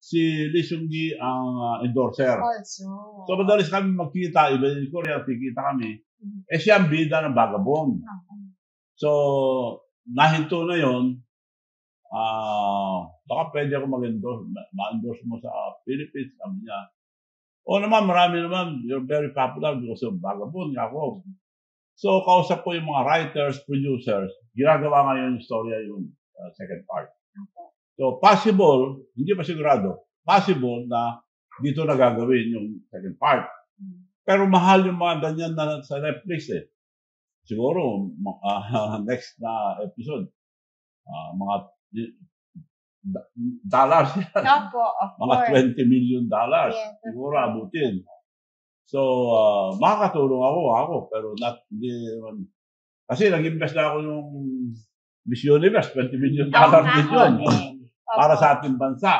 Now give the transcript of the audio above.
si Lee Seung-gi ang endorser. Also. So, madalas kami magkita, iba din Korea, kikita kami. Siya ang bida ng Vagabond. So, nahinto na yun, baka pwede ako ma-endorse mo sa Philippines, sabi niya. O naman, marami naman, you're very popular because of Vagabond, ako. So, kausap ko yung mga writers, producers, ginagawa ngayon yung storya yung second part. So, possible, hindi pa sigurado, possible na dito na gagawin yung second part. Pero mahal yung mga ganyan na sa Netflix eh. Siguro, next na episode, mga dollars yan. Opo, Mga $20 million. Yes, siguro abutin. So, makakatulong ako, pero hindi naman. Kasi nag-invest na ako yung Miss Universe, $20 million din yun. Para sa ating bansa.